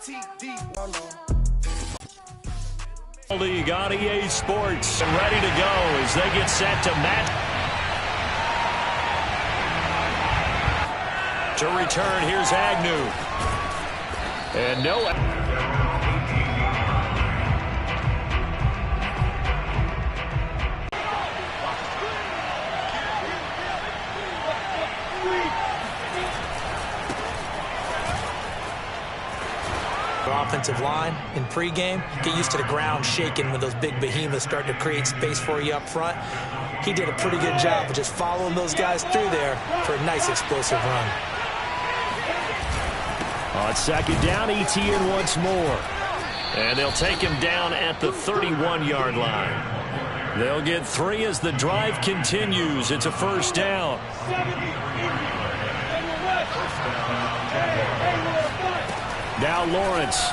League on EA Sports and ready to go as they get set to match. To return, here's Agnew. And no. Offensive line in pregame, get used to the ground shaking when those big behemoths start to create space for you up front. He did a pretty good job of just following those guys through there for a nice explosive run. On second down, Etienne once more. And they'll take him down at the 31-yard line. They'll get 3 as the drive continues. It's a first down. Now Lawrence.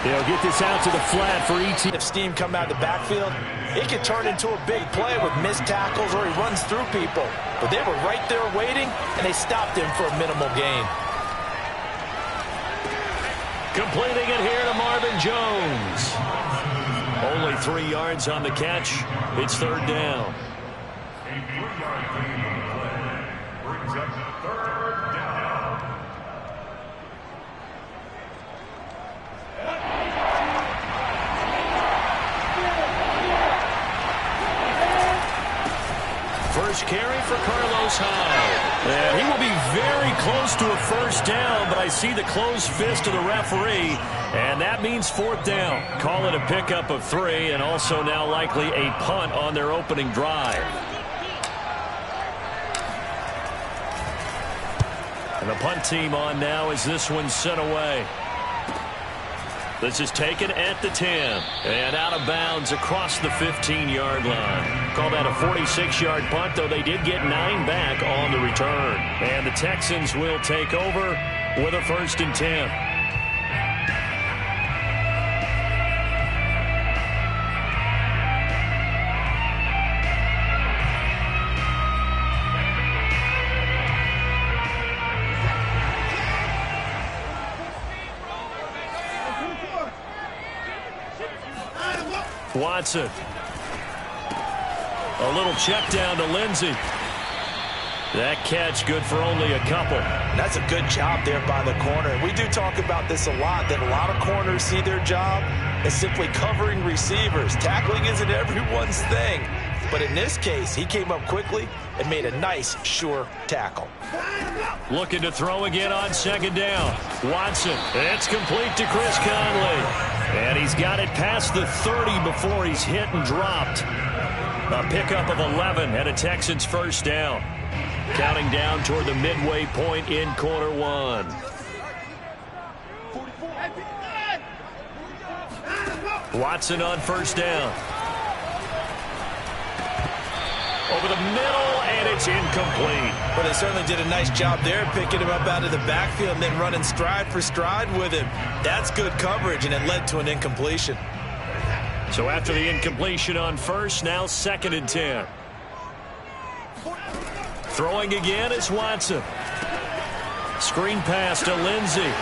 They'll get this out to the flat for Etienne. If steam come out of the backfield, it could turn into a big play with missed tackles or he runs through people. But they were right there waiting, and they stopped him for a minimal gain. Completing it here to Marvin Jones. Only 3 yards on the catch. It's third down. A 3-yard gain on the play brings up third down. First carry for Carlos Hyde. And he will be very close to a first down, but I see the closed fist of the referee, and that means fourth down. Call it a pickup of 3, and also now likely a punt on their opening drive. And the punt team on now as this one's sent away. This is taken at the 10 and out of bounds across the 15-yard line. Call that a 46-yard punt, though they did get 9 back on the return. And the Texans will take over with a 1st and 10. Watson. A little check down to Lindsey. That catch good for only a couple. That's a good job there by the corner. We do talk about this a lot, that a lot of corners see their job as simply covering receivers. Tackling isn't everyone's thing. But in this case, he came up quickly and made a nice, sure tackle. Looking to throw again on second down. Watson. It's complete to Chris Conley. And he's got it past the 30 before he's hit and dropped. A pickup of 11 and a Texans first down. Counting down toward the midway point in quarter 1. Watson on first down. Over the middle, and it's incomplete. Well, they certainly did a nice job there, picking him up out of the backfield and then running stride for stride with him. That's good coverage, and it led to an incompletion. So after the incompletion on first, now 2nd and 10. Throwing again is Watson. Screen pass to Lindsey.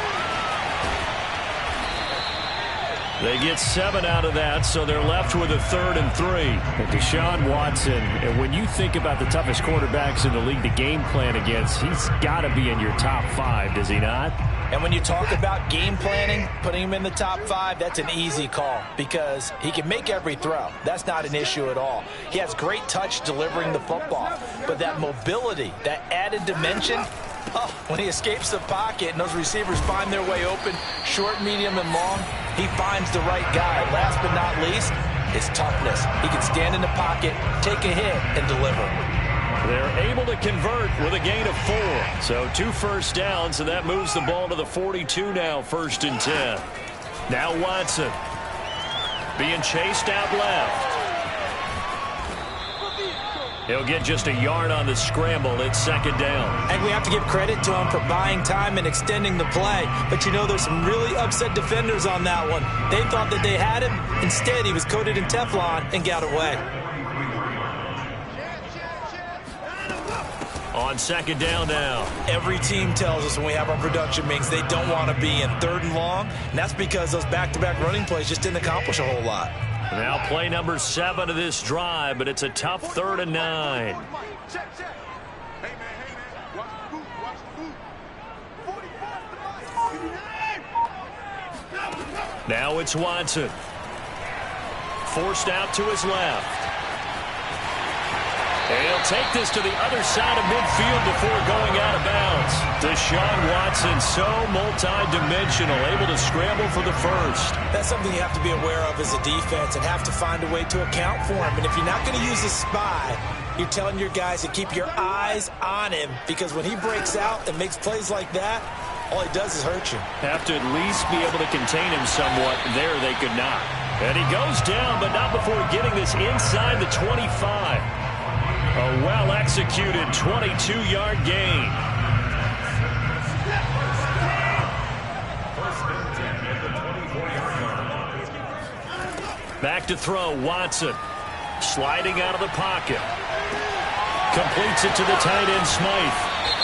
They get 7 out of that, so they're left with a 3rd and 3. And Deshaun Watson, and when you think about the toughest quarterbacks in the league to game plan against, he's got to be in your top 5, does he not? And when you talk about game planning, putting him in the top 5, that's an easy call because he can make every throw. That's not an issue at all. He has great touch delivering the football, but that mobility, that added dimension, when he escapes the pocket and those receivers find their way open, short, medium, and long, he finds the right guy. Last but not least, his toughness. He can stand in the pocket, take a hit, and deliver. They're able to convert with a gain of 4. So 2 first downs, and that moves the ball to the 42 now, 1st and 10. Now Watson being chased out left. He'll get just a yard on the scramble. It's 2nd down. And we have to give credit to him for buying time and extending the play. But you know, there's some really upset defenders on that one. They thought that they had him. Instead, he was coated in Teflon and got away. On on second down now. Every team tells us when we have our production meetings they don't want to be in 3rd and long, and that's because those back-to-back running plays just didn't accomplish a whole lot. Now play number 7 of this drive, but it's a tough 3rd and 9. Now it's Watson. Forced out to his left. And he'll take this to the other side of midfield before going out of bounds. Deshaun Watson, so multi-dimensional, able to scramble for the first. That's something you have to be aware of as a defense and have to find a way to account for him. And if you're not going to use a spy, you're telling your guys to keep your eyes on him, because when he breaks out and makes plays like that, all he does is hurt you. Have to at least be able to contain him somewhat. There they could not. And he goes down, but not before getting this inside the 25. A well-executed 22-yard gain. Back to throw, Watson. Sliding out of the pocket. Completes it to the tight end, Smythe.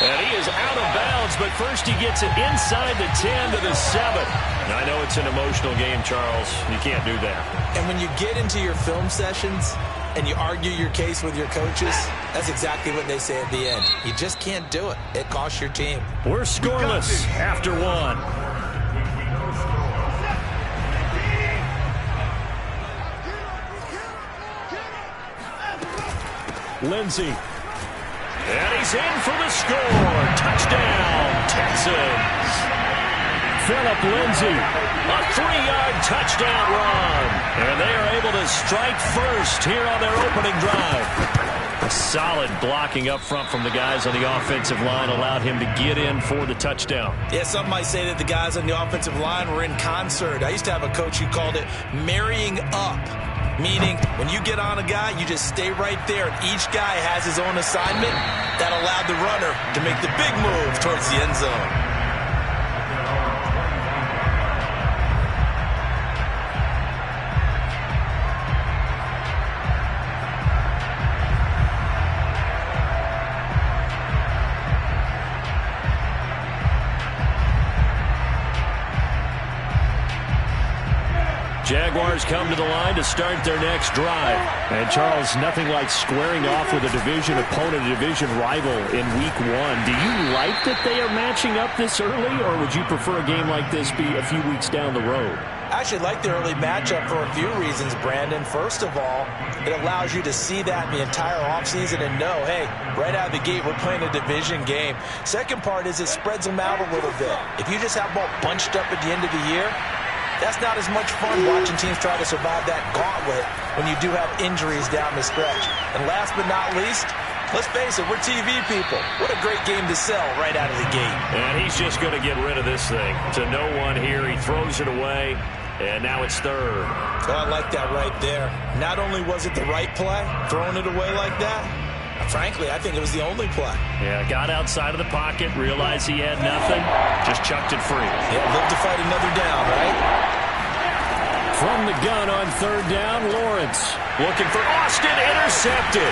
And he is out of bounds, but first he gets it inside the 10 to the 7. And I know it's an emotional game, Charles. You can't do that. And when you get into your film sessions and you argue your case with your coaches, that's exactly what they say at the end. You just can't do it. It costs your team. We're scoreless after 1. Lindsey. And he's in for the score. Touchdown, Texans. Phillip Lindsey, a 3-yard touchdown run. And they are able to strike first here on their opening drive. A solid blocking up front from the guys on the offensive line allowed him to get in for the touchdown. Yeah, some might say that the guys on the offensive line were in concert. I used to have a coach who called it marrying up. Meaning, when you get on a guy, you just stay right there, and each guy has his own assignment. That allowed the runner to make the big move towards the end zone. Jaguars come to the line to start their next drive. And, Charles, nothing like squaring off with a division opponent, a division rival in Week 1. Do you like that they are matching up this early, or would you prefer a game like this be a few weeks down the road? I actually like the early matchup for a few reasons, Brandon. First of all, it allows you to see that in the entire offseason and know, hey, right out of the gate, we're playing a division game. Second part is it spreads them out a little bit. If you just have them all bunched up at the end of the year, that's not as much fun watching teams try to survive that gauntlet when you do have injuries down the stretch. And last but not least, let's face it, we're TV people. What a great game to sell right out of the gate. And he's just going to get rid of this thing. To no one here, he throws it away, and now it's third. Oh, I like that right there. Not only was it the right play, throwing it away like that, frankly, I think it was the only play. Yeah, got outside of the pocket, realized he had nothing, just chucked it free. Yeah, live to fight another down, right? From the gun on third down, Lawrence. Looking for Austin, intercepted.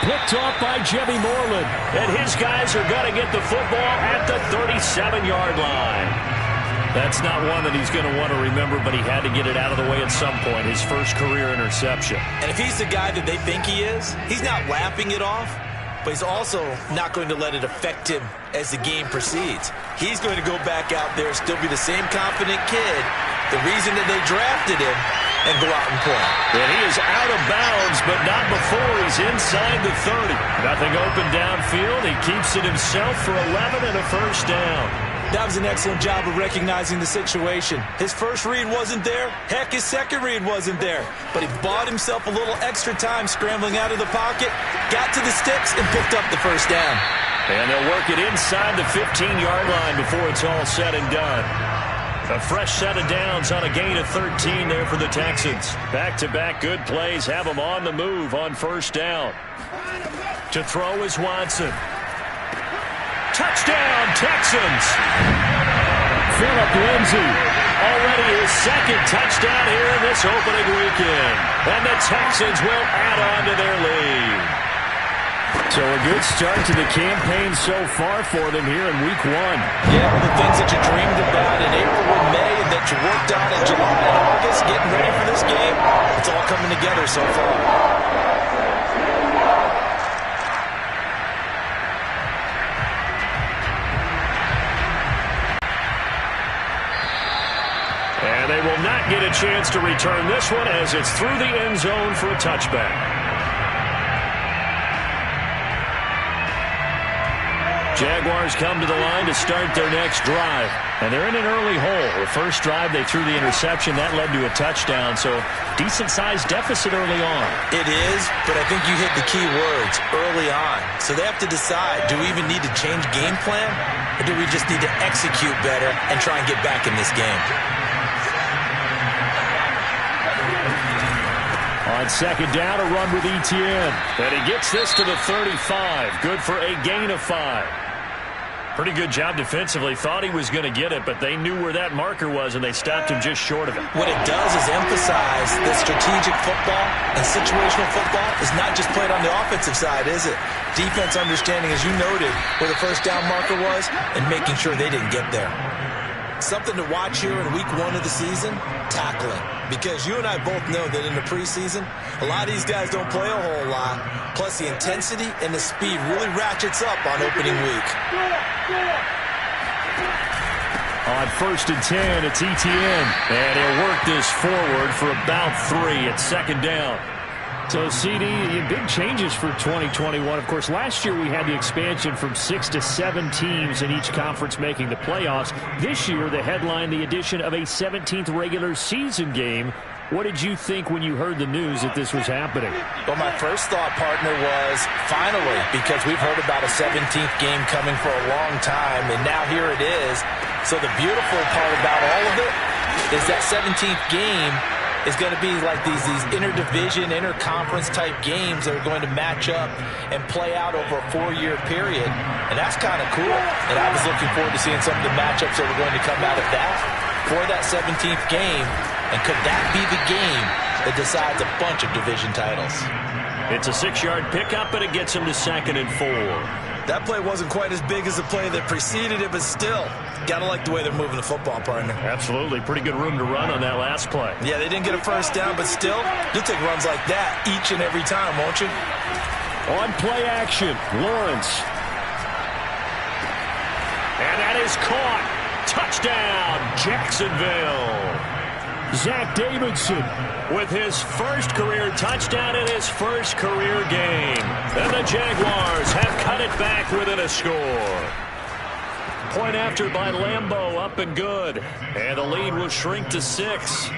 Picked off by Jimmy Moreland. And his guys are going to get the football at the 37-yard line. That's not one that he's going to want to remember, but he had to get it out of the way at some point, his first career interception. And if he's the guy that they think he is, he's not laughing it off, but he's also not going to let it affect him as the game proceeds. He's going to go back out there, still be the same confident kid, the reason that they drafted him, and go out and play. And he is out of bounds, but not before he's inside the 30. Nothing open downfield. He keeps it himself for 11 and a first down. That was an excellent job of recognizing the situation. His first read wasn't there. Heck, his second read wasn't there. But he bought himself a little extra time scrambling out of the pocket, got to the sticks, and picked up the first down. And they'll work it inside the 15-yard line before it's all said and done. A fresh set of downs on a gain of 13 there for the Texans. Back-to-back good plays have them on the move on first down. To throw is Watson. Touchdown, Texans! Phillip Lindsey. Already his second touchdown here in this opening weekend. And the Texans will add on to their lead. So a good start to the campaign so far for them here in Week 1. Yeah, all the things that you dreamed about in April and May and that you worked on in July and August, getting ready for this game, it's all coming together so far. And they will not get a chance to return this one as it's through the end zone for a touchback. Jaguars come to the line to start their next drive. And they're in an early hole. The first drive, they threw the interception. That led to a touchdown. So decent-sized deficit early on. It is, but I think you hit the key words, early on. So they have to decide, do we even need to change game plan? Or do we just need to execute better and try and get back in this game? On second down, a run with Etienne. And he gets this to the 35. Good for a gain of 5. Pretty good job defensively. Thought he was going to get it, but they knew where that marker was, and they stopped him just short of it. What it does is emphasize that strategic football and situational football is not just played on the offensive side, is it? Defense understanding, as you noted, where the first down marker was and making sure they didn't get there. Something to watch here in Week 1 of the season, tackling. Because you and I both know that in the preseason, a lot of these guys don't play a whole lot. Plus, the intensity and the speed really ratchets up on opening week. On 1st and 10, it's Etienne. And he'll work this forward for about 3 at second down. So, CD, big changes for 2021. Of course, last year we had the expansion from 6 to 7 teams in each conference making the playoffs. This year, the headline, the addition of a 17th regular season game. What did you think when you heard the news that this was happening? Well, my first thought, partner, was finally, because we've heard about a 17th game coming for a long time, and now here it is. So the beautiful part about all of it is that 17th game is going to be like these interdivision, interconference type games that are going to match up and play out over a 4-year period. And that's kind of cool. And I was looking forward to seeing some of the matchups that were going to come out of that for that 17th game. And could that be the game that decides a bunch of division titles? It's a 6-yard pickup, and it gets him to 2nd and 4. That play wasn't quite as big as the play that preceded it, but still, gotta like the way they're moving the football, partner. Absolutely. Pretty good room to run on that last play. Yeah, they didn't get a first down, but still, you'll take runs like that each and every time, won't you? On play action, Lawrence. And that is caught. Touchdown, Jacksonville. Zach Davidson with his first career touchdown in his first career game. And the Jaguars have cut it back within a score. Point after by Lambeau, up and good. And the lead will shrink to 6.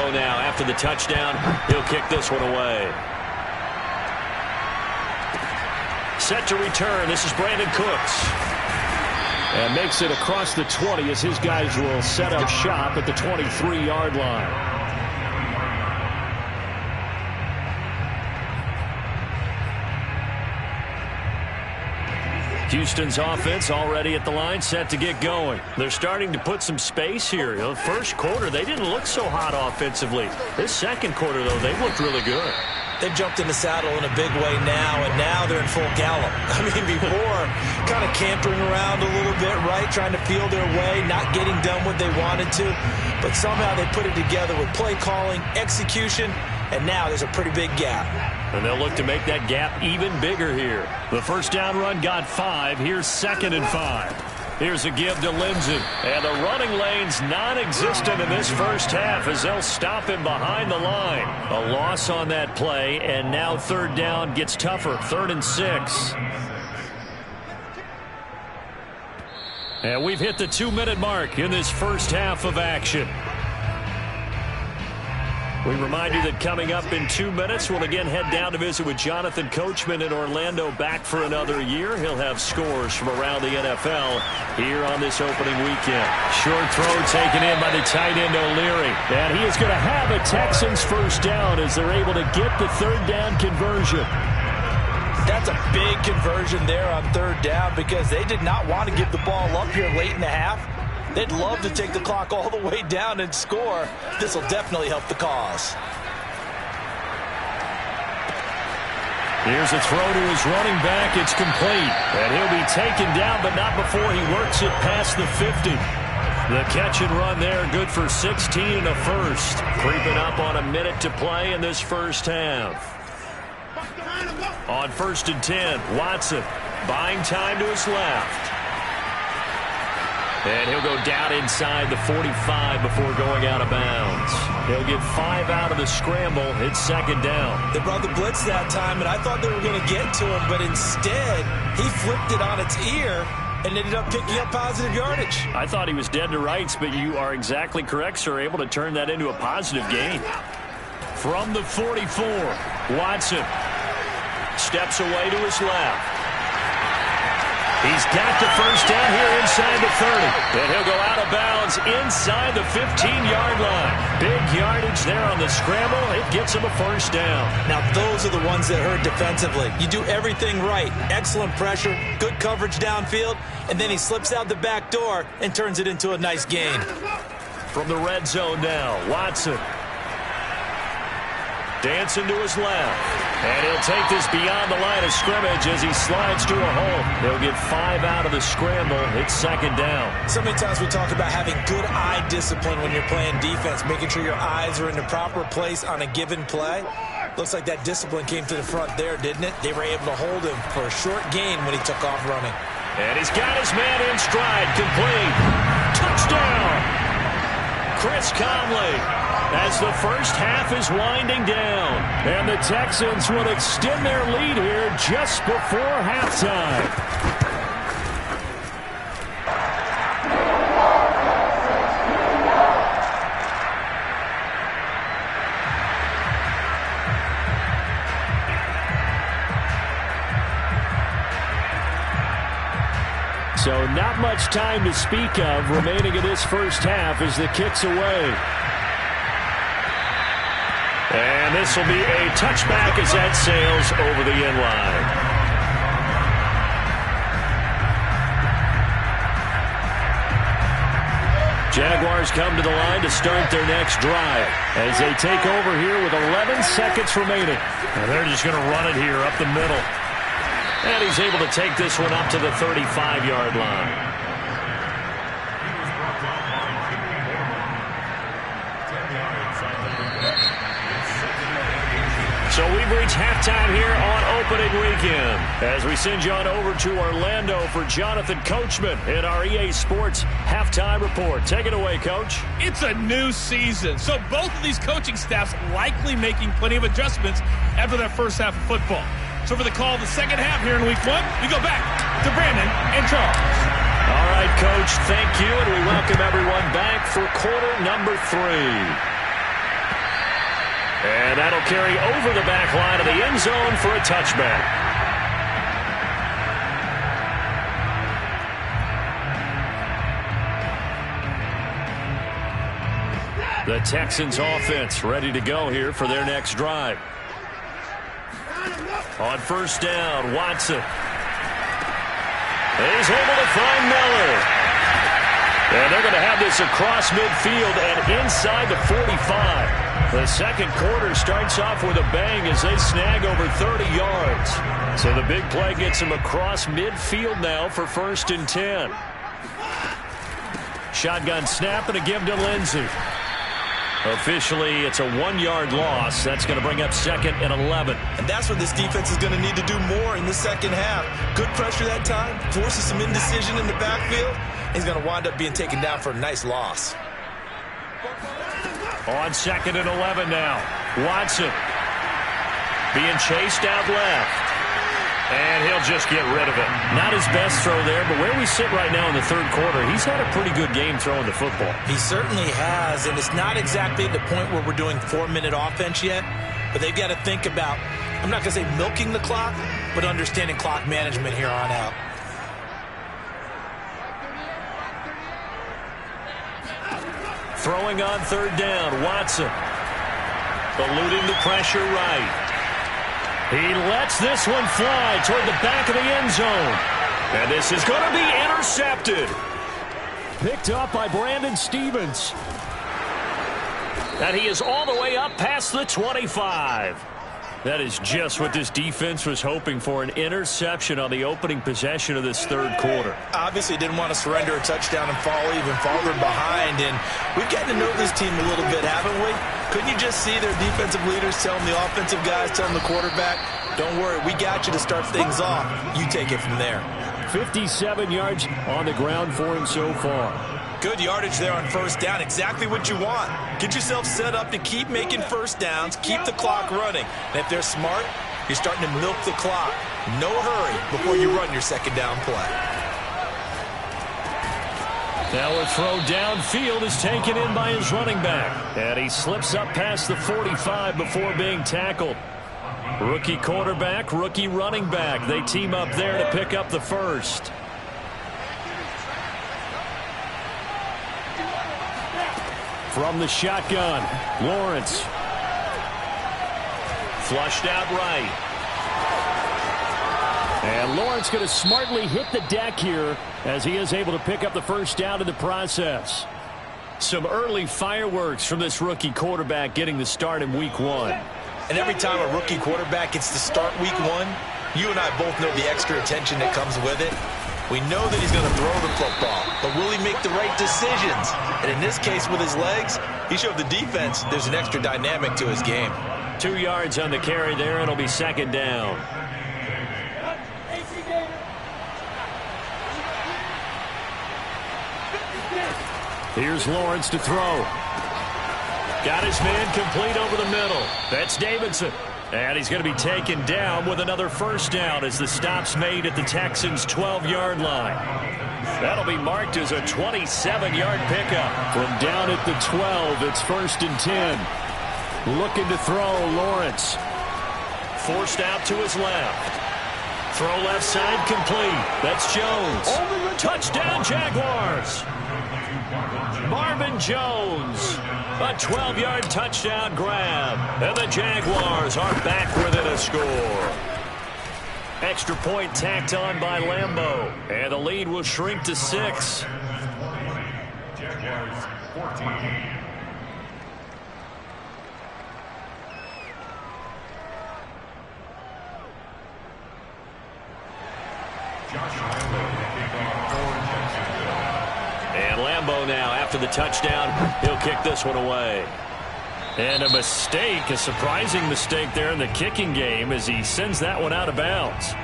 Now after the touchdown, he'll kick this one away. Set to return. This is Brandon Cooks. And makes it across the 20 as his guys will set up shop at the 23-yard line. Houston's offense already at the line, set to get going. They're starting to put some space here. The first quarter, they didn't look so hot offensively. This second quarter, though, they looked really good. They've jumped in the saddle in a big way now, and now they're in full gallop. I mean, before, kind of cantering around a little bit, right, trying to feel their way, not getting done what they wanted to. But somehow they put it together with play calling, execution, and now there's a pretty big gap. And they'll look to make that gap even bigger here. The first down run got 5. Here's 2nd and 5. Here's a give to Lindsey. And the running lane's non-existent in this first half as they'll stop him behind the line. A loss on that play, and now 3rd down gets tougher. 3rd and 6. And we've hit the 2-minute mark in this first half of action. We remind you that coming up in 2 minutes, we'll again head down to visit with Jonathan Coachman in Orlando, back for another year. He'll have scores from around the NFL here on this opening weekend. Short throw taken in by the tight end O'Leary. And he is going to have a Texans first down as they're able to get the third down conversion. That's a big conversion there on third down because they did not want to give the ball up here late in the half. They'd love to take the clock all the way down and score. This will definitely help the cause. Here's a throw to his running back. It's complete. And he'll be taken down, but not before he works it past the 50. The catch and run there, good for 16 and a first. Creeping up on a minute to play in this first half. On 1st and 10, Watson buying time to his left. And he'll go down inside the 45 before going out of bounds. He'll get 5 out of the scramble. It's second down. They brought the blitz that time, and I thought they were going to get to him, but instead he flipped it on its ear and ended up picking up positive yardage. I thought he was dead to rights, but you are exactly correct, sir. Able to turn that into a positive gain. From the 44, Watson steps away to his left. He's got the first down here inside the 30. And he'll go out of bounds inside the 15-yard line. Big yardage there on the scramble. It gets him a first down. Now, those are the ones that hurt defensively. You do everything right. Excellent pressure, good coverage downfield, and then he slips out the back door and turns it into a nice gain. From the red zone now, Watson dancing to his left. And he'll take this beyond the line of scrimmage as he slides to a hole. He'll get 5 out of the scramble. It's second down. So many times we talk about having good eye discipline when you're playing defense, making sure your eyes are in the proper place on a given play. Looks like that discipline came to the front there, didn't it? They were able to hold him for a short gain when he took off running. And he's got his man in stride, complete. Touchdown! Chris Conley, as the first half is winding down. And the Texans will extend their lead here just before halftime. So not much time to speak of remaining in this first half as the kick's away. And this will be a touchback as that sails over the end line. Jaguars come to the line to start their next drive as they take over here with 11 seconds remaining. And they're just going to run it here up the middle. And he's able to take this one up to the 35-yard line. So we've reached halftime here on opening weekend as we send you on over to Orlando for Jonathan Coachman in our EA Sports Halftime Report. Take it away, Coach. It's a new season, so both of these coaching staffs likely making plenty of adjustments after that first half of football. So for the call of the second half here in Week 1, we go back to Brandon and Charles. All right, Coach, thank you, and we welcome everyone back for quarter number 3. And that'll carry over the back line of the end zone for a touchback. The Texans offense ready to go here for their next drive. On first down, Watson. He's able to find Miller. And they're going to have this across midfield and inside the 45. The second quarter starts off with a bang as they snag over 30 yards. So the big play gets them across midfield now for 1st and 10. Shotgun snap and a give to Lindsey. Officially, it's a 1-yard loss. That's going to bring up 2nd and 11. And that's what this defense is going to need to do more in the second half. Good pressure that time, forces some indecision in the backfield. He's going to wind up being taken down for a nice loss. On 2nd and 11 now. Watson being chased out left. And he'll just get rid of it. Not his best throw there, but where we sit right now in the third quarter, he's had a pretty good game throwing the football. He certainly has, and it's not exactly at the point where we're doing 4-minute offense yet, but they've got to think about, I'm not going to say milking the clock, but understanding clock management here on out. Throwing on third down, Watson. Eluding the pressure right. He lets this one fly toward the back of the end zone. And this is going to be intercepted. Picked up by Brandon Stevens. And he is all the way up past the 25. That is just what this defense was hoping for, an interception on the opening possession of this third quarter. Obviously didn't want to surrender a touchdown and fall even farther behind, and we've gotten to know this team a little bit, haven't we? Couldn't you just see their defensive leaders telling the offensive guys, telling the quarterback, don't worry, we got you to start things off. You take it from there. 57 yards on the ground for him so far. Good yardage there on first down. Exactly what you want. Get yourself set up to keep making first downs, keep the clock running. And if they're smart, you're starting to milk the clock. No hurry before you run your second down play. Now a throw downfield is taken in by his running back. And he slips up past the 45 before being tackled. Rookie quarterback, rookie running back. They team up there to pick up the first. From the shotgun, Lawrence. Flushed out right. And Lawrence going to smartly hit the deck here as he is able to pick up the first down in the process. Some early fireworks from this rookie quarterback getting the start in week one. And every time a rookie quarterback gets to start week one, you and I both know the extra attention that comes with it. We know that he's going to throw the football, but will he make the right decisions? And in this case with his legs, he showed the defense there's an extra dynamic to his game. 2 yards on the carry there. It'll be second down. Here's Lawrence to throw. Got his man complete over the middle. That's Davidson. And he's going to be taken down with another first down as the stop's made at the Texans' 12-yard line. That'll be marked as a 27-yard pickup. From down at the 12, it's 1st and 10. Looking to throw, Lawrence. Forced out to his left. Throw left side complete. That's Jones. Touchdown, Jaguars. Marvin Jones. A 12-yard touchdown grab. And the Jaguars are back within a score. Extra point tacked on by Lambeau. And the lead will shrink to 6. Jaguars 14. And Lambeau now, after the touchdown, he'll kick this one away. And a mistake, a surprising mistake there in the kicking game as he sends that one out of bounds.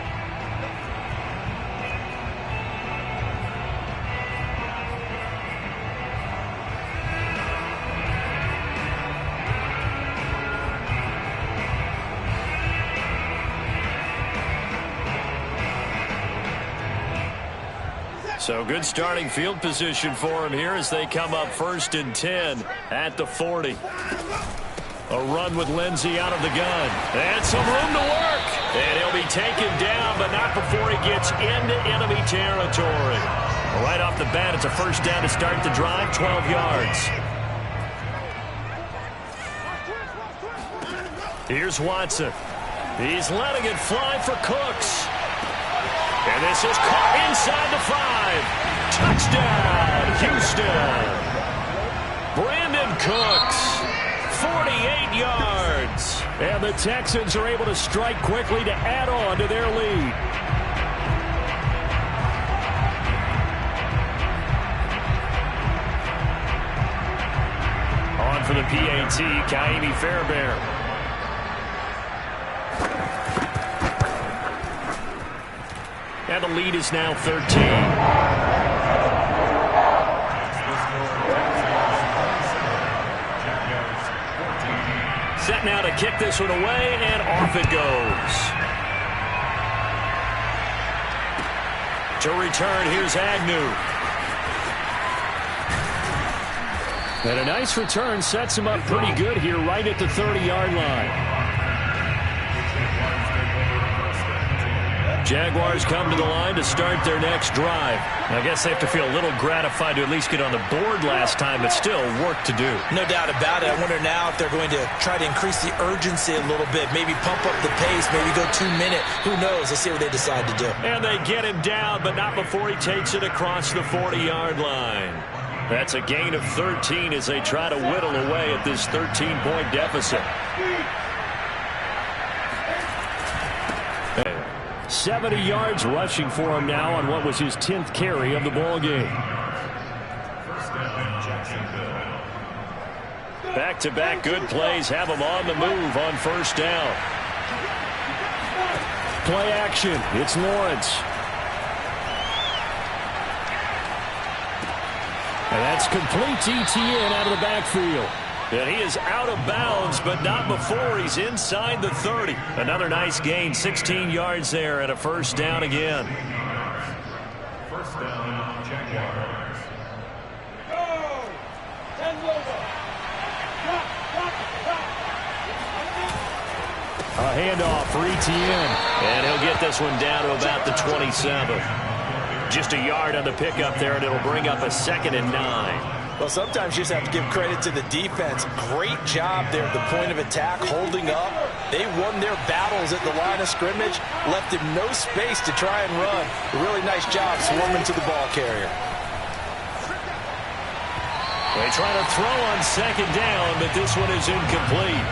So good starting field position for him here as they come up 1st and 10 at the 40. A run with Lindsey out of the gun. And some room to work. And he'll be taken down, but not before he gets into enemy territory. Right off the bat, it's a first down to start the drive, 12 yards. Here's Watson. He's letting it fly for Cooks. And this is caught inside the 5. Touchdown, Houston. Brandon Cooks, 48 yards. And the Texans are able to strike quickly to add on to their lead. On for the PAT, Kaimi Fairbairn. And the lead is now 13. Set now to kick this one away, and off it goes. To return, here's Agnew. And a nice return sets him up pretty good here right at the 30-yard line. Jaguars come to the line to start their next drive. I guess they have to feel a little gratified to at least get on the board last time, but still work to do. No doubt about it. I wonder now if they're going to try to increase the urgency a little bit, maybe pump up the pace, maybe go 2 minute. Who knows? Let's see what they decide to do. And they get him down, but not before he takes it across the 40-yard line. That's a gain of 13 as they try to whittle away at this 13-point deficit. 70 yards rushing for him now on what was his 10th carry of the ball game. Back-to-back good plays have him on the move on first down. Play action. It's Lawrence. And that's complete to Etienne out of the backfield. And he is out of bounds, but not before he's inside the 30. Another nice gain, 16 yards there, and a first down again. First down, Jaguars. A handoff for Etienne. And he'll get this one down to about the 27. Just a yard on the pickup there, and it'll bring up a 2nd and 9. Well, sometimes you just have to give credit to the defense. Great job there at the point of attack, holding up. They won their battles at the line of scrimmage, left him no space to try and run. A really nice job swarming to the ball carrier. They try to throw on 2nd down, but this one is incomplete.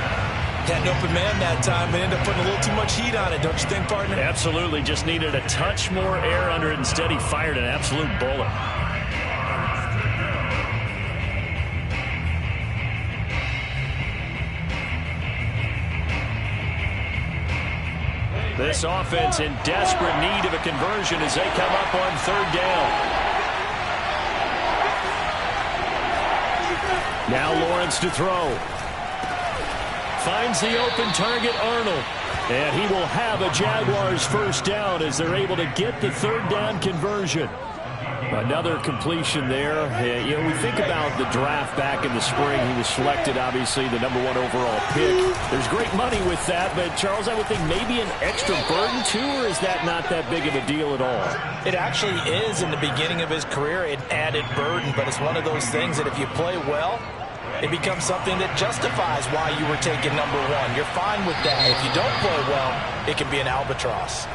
Had an open man that time, but ended up putting a little too much heat on it, don't you think, partner? Absolutely. Just needed a touch more air under it. Instead, he fired an absolute bullet. This offense in desperate need of a conversion as they come up on 3rd down. Now Lawrence to throw. Finds the open target, Arnold. And he will have a Jaguars first down as they're able to get the 3rd down conversion. Another completion there. You know, we think about the draft back in the spring. He was selected, obviously, the #1 overall pick. There's great money with that, but, Charles, I would think maybe an extra burden, too, or is that not that big of a deal at all? It actually is in the beginning of his career, an added burden, but it's one of those things that if you play well, it becomes something that justifies why you were taken #1. You're fine with that. If you don't play well, it can be an albatross.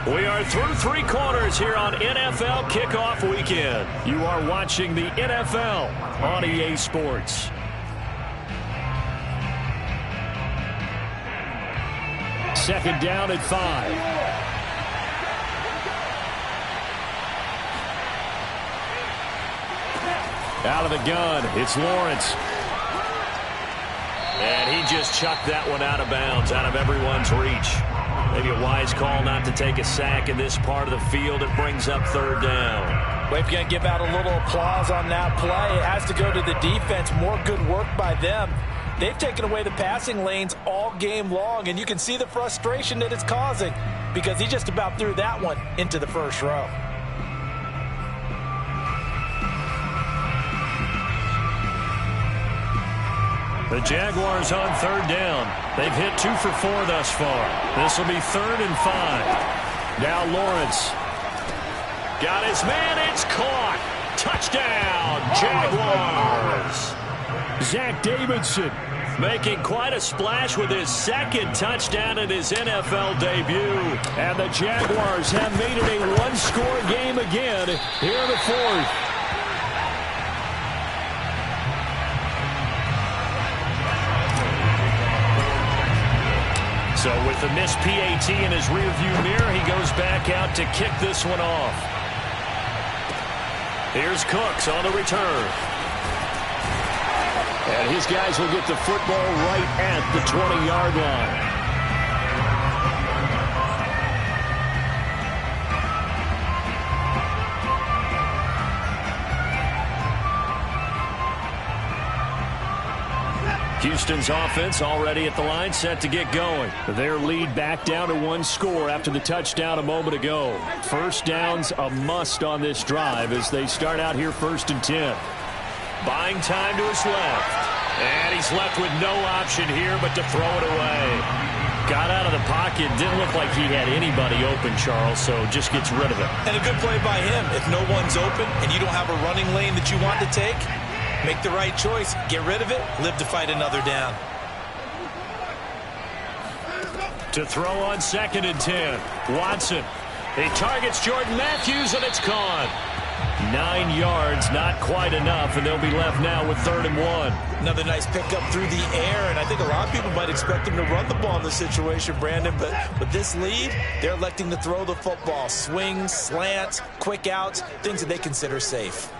We are through 3 quarters here on NFL Kickoff Weekend. You are watching the NFL on EA Sports. Second down at 5. Out of the gun, it's Lawrence. And he just chucked that one out of bounds, out of everyone's reach. Maybe a wise call not to take a sack in this part of the field. It brings up 3rd down. Well, if you're going to give out a little applause on that play, it has to go to the defense. More good work by them. They've taken away the passing lanes all game long, and you can see the frustration that it's causing because he just about threw that one into the first row. The Jaguars on 3rd down. They've hit 2 for 4 thus far. This will be 3rd and 5. Now Lawrence. Got his man. It's caught. Touchdown, Jaguars. Zach Davidson making quite a splash with his 2nd touchdown in his NFL debut. And the Jaguars have made it a 1-score game again here in the 4th. So with the missed PAT in his rearview mirror, he goes back out to kick this one off. Here's Cooks on the return. And his guys will get the football right at the 20-yard line. Houston's offense already at the line, set to get going. Their lead back down to 1 score after the touchdown a moment ago. First down's a must on this drive as they start out here 1st and 10. Buying time to his left. And he's left with no option here but to throw it away. Got out of the pocket. Didn't look like he had anybody open, Charles, so just gets rid of it. And a good play by him. If no one's open and you don't have a running lane that you want to take, make the right choice. Get rid of it. Live to fight another down. To throw on 2nd and 10. Watson. He targets Jordan Matthews, and it's caught. 9 yards, not quite enough, and they'll be left now with 3rd and 1. Another nice pickup through the air, and I think a lot of people might expect him to run the ball in this situation, Brandon, but with this lead, they're electing to throw the football. Swings, slants, quick outs, things that they consider safe.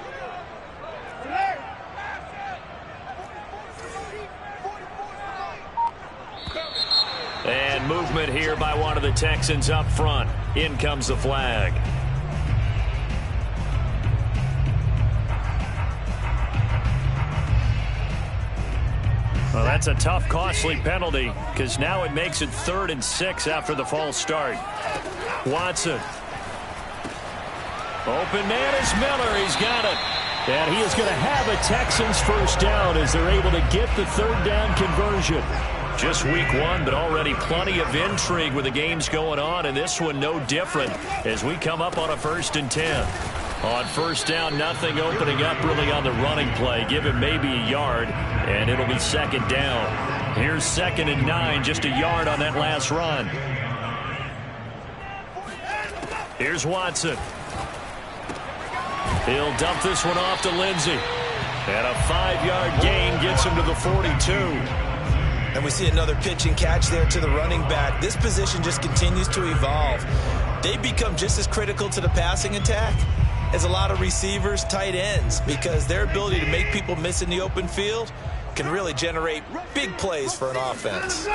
And movement here by one of the Texans up front. In comes the flag. Well, that's a tough, costly penalty because now it makes it 3rd and 6 after the false start. Watson. Open man is Miller. He's got it. And he is going to have a Texans first down as they're able to get the 3rd down conversion. Just week 1, but already plenty of intrigue with the games going on, and this one no different as we come up on a 1st and 10. On 1st down, nothing opening up really on the running play. Give him maybe a yard, and it'll be 2nd down. Here's 2nd and 9, just a yard on that last run. Here's Watson. He'll dump this one off to Lindsey. And a 5-yard gain gets him to the 42. And we see another pitch and catch there to the running back. This position just continues to evolve. They become just as critical to the passing attack as a lot of receivers, tight ends, because their ability to make people miss in the open field can really generate big plays for an offense.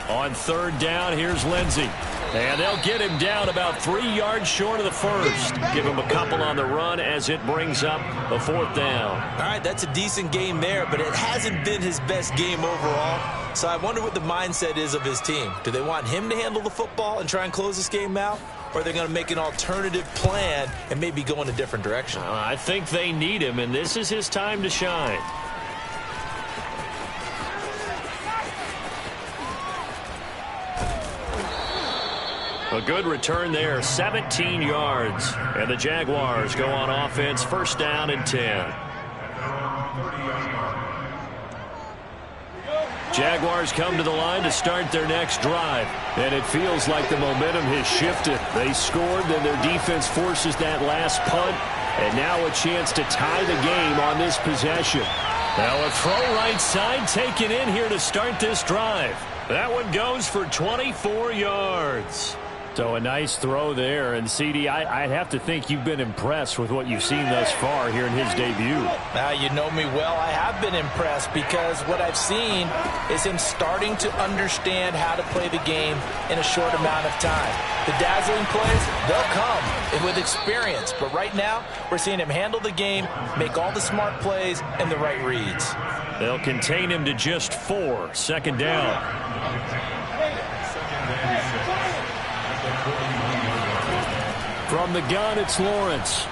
On 3rd down, here's Lindsey. And they'll get him down about 3 yards short of the first. Give him a couple on the run as it brings up a 4th down. All right, that's a decent game there, but it hasn't been his best game overall. So I wonder what the mindset is of his team. Do they want him to handle the football and try and close this game out? Or are they going to make an alternative plan and maybe go in a different direction? I think they need him, and this is his time to shine. A good return there, 17 yards. And the Jaguars go on offense, 1st down and 10. Jaguars come to the line to start their next drive. And it feels like the momentum has shifted. They scored, then their defense forces that last punt. And now a chance to tie the game on this possession. Now a throw right side taken in here to start this drive. That one goes for 24 yards. So a nice throw there. And, CD, I'd have to think you've been impressed with what you've seen thus far here in his debut. Now, you know me well. I have been impressed because what I've seen is him starting to understand how to play the game in a short amount of time. The dazzling plays, they'll come with experience. But right now, we're seeing him handle the game, make all the smart plays, and the right reads. They'll contain him to just 4. 2nd down. From the gun, it's Lawrence.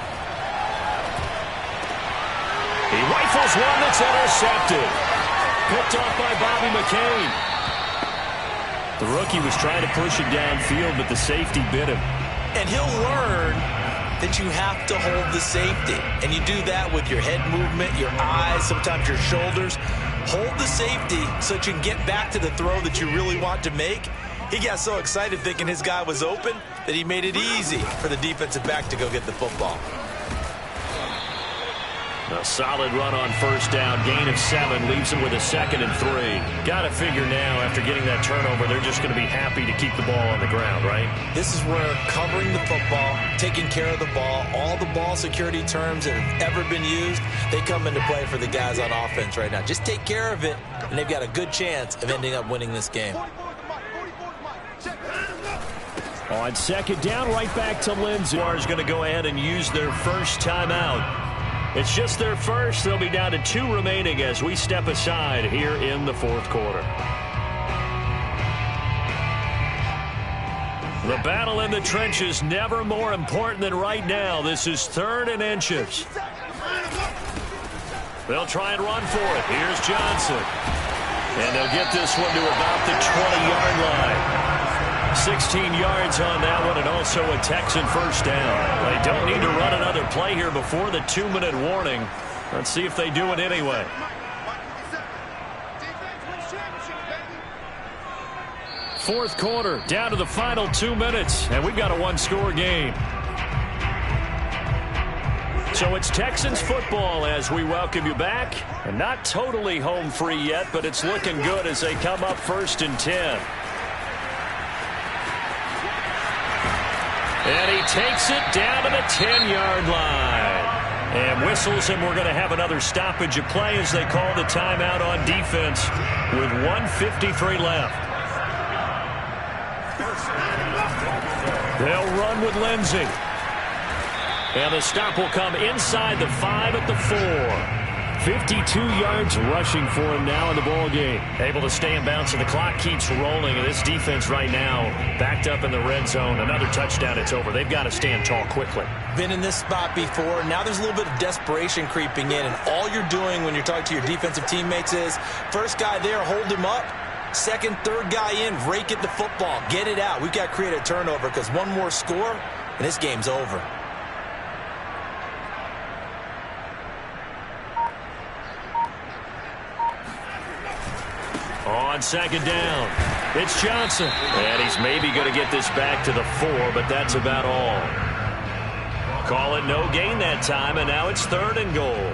He rifles one that's intercepted. Picked off by Bobby McCain. The rookie was trying to push it downfield, but the safety bit him. And he'll learn that you have to hold the safety. And you do that with your head movement, your eyes, sometimes your shoulders. Hold the safety so that you can get back to the throw that you really want to make. He got so excited thinking his guy was open that he made it easy for the defensive back to go get the football. A solid run on 1st down. Gain of 7 leaves him with a 2nd and 3. Got to figure now after getting that turnover, they're just going to be happy to keep the ball on the ground, right? This is where covering the football, taking care of the ball, all the ball security terms that have ever been used, they come into play for the guys on offense right now. Just take care of it, and they've got a good chance of ending up winning this game. On 2nd down, right back to Lindsey. Jaguars going to go ahead and use their first timeout. It's just their first. They'll be down to 2 remaining as we step aside here in the fourth quarter. The battle in the trenches never more important than right now. This is 3rd and inches. They'll try and run for it. Here's Johnson. And they'll get this one to about the 20-yard line. 16 yards on that one, and also a Texan first down. They don't need to run another play here before the 2-minute warning. Let's see if they do it anyway. Fourth quarter, down to the final 2 minutes, and we've got a 1-score game. So it's Texans football as we welcome you back. And not totally home free yet, but it's looking good as they come up 1st and 10. And he takes it down to the 10-yard line. And whistles, and we're going to have another stoppage of play as they call the timeout on defense with 1:53 left. They'll run with Lindsey. And the stop will come inside the 5 at the 4. 52 yards rushing for him now in the ball game. Able to stay in bounds, and the clock keeps rolling. And this defense right now backed up in the red zone. Another touchdown, it's over. They've got to stand tall quickly. Been in this spot before. Now there's a little bit of desperation creeping in. And all you're doing when you're talking to your defensive teammates is, first guy there, hold him up. Second, third guy in, rake at the football. Get it out. We've got to create a turnover because one more score, and this game's over. On second down, it's Johnson. And he's maybe going to get this back to the 4, but that's about all. Call it no gain that time, and now it's 3rd and goal.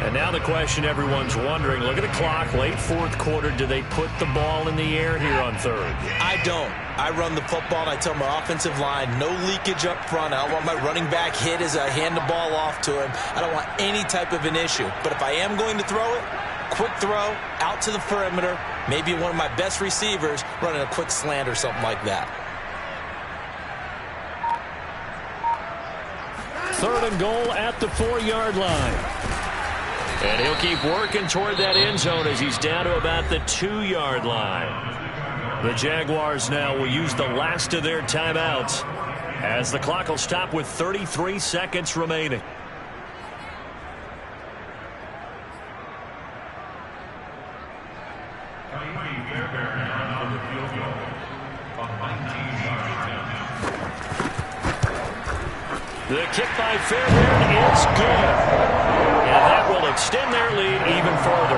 And now the question everyone's wondering, look at the clock, late fourth quarter, do they put the ball in the air here on 3rd? I don't. I run the football, and I tell my offensive line, no leakage up front. I don't want my running back hit as I hand the ball off to him. I don't want any type of an issue. But if I am going to throw it, quick throw, out to the perimeter, maybe one of my best receivers running a quick slant or something like that. 3rd and goal at the 4-yard line. And he'll keep working toward that end zone as he's down to about the 2-yard line. The Jaguars now will use the last of their timeouts as the clock will stop with 33 seconds remaining. The kick by Fairbairn is good. And that will extend their lead even further.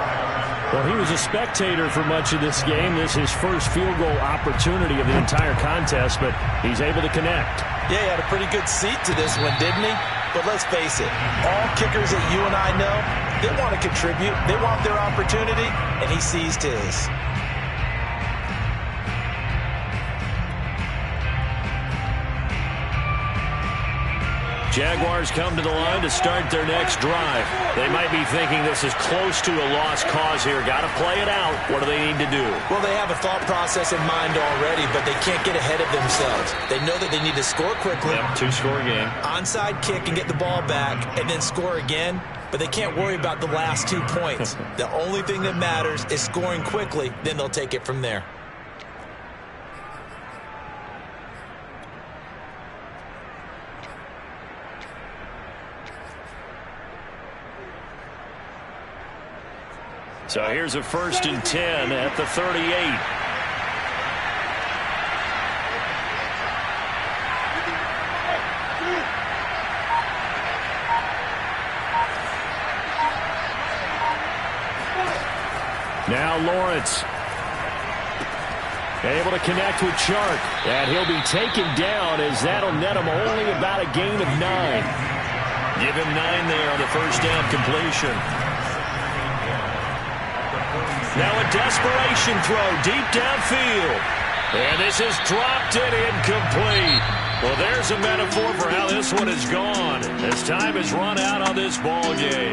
Well, he was a spectator for much of this game. This is his first field goal opportunity of the entire contest, but he's able to connect. Yeah, he had a pretty good seat to this one, didn't he? But let's face it, all kickers that you and I know, they want to contribute. They want their opportunity, and he seized his. Jaguars come to the line to start their next drive. They might be thinking this is close to a lost cause here. Got to play it out. What do they need to do? Well, they have a thought process in mind already, but they can't get ahead of themselves. They know that they need to score quickly. Yep, 2-score game. Onside kick and get the ball back and then score again, but they can't worry about the last 2 points. The only thing that matters is scoring quickly, then they'll take it from there. So here's a 1st and 10 at the 38. Now Lawrence. Able to connect with Chark. And he'll be taken down as that'll net him only about a gain of 9. Give him 9 there on the first down completion. Now a desperation throw deep downfield. And this is dropped and incomplete. Well, there's a metaphor for how this one is gone. As time has run out on this ball game.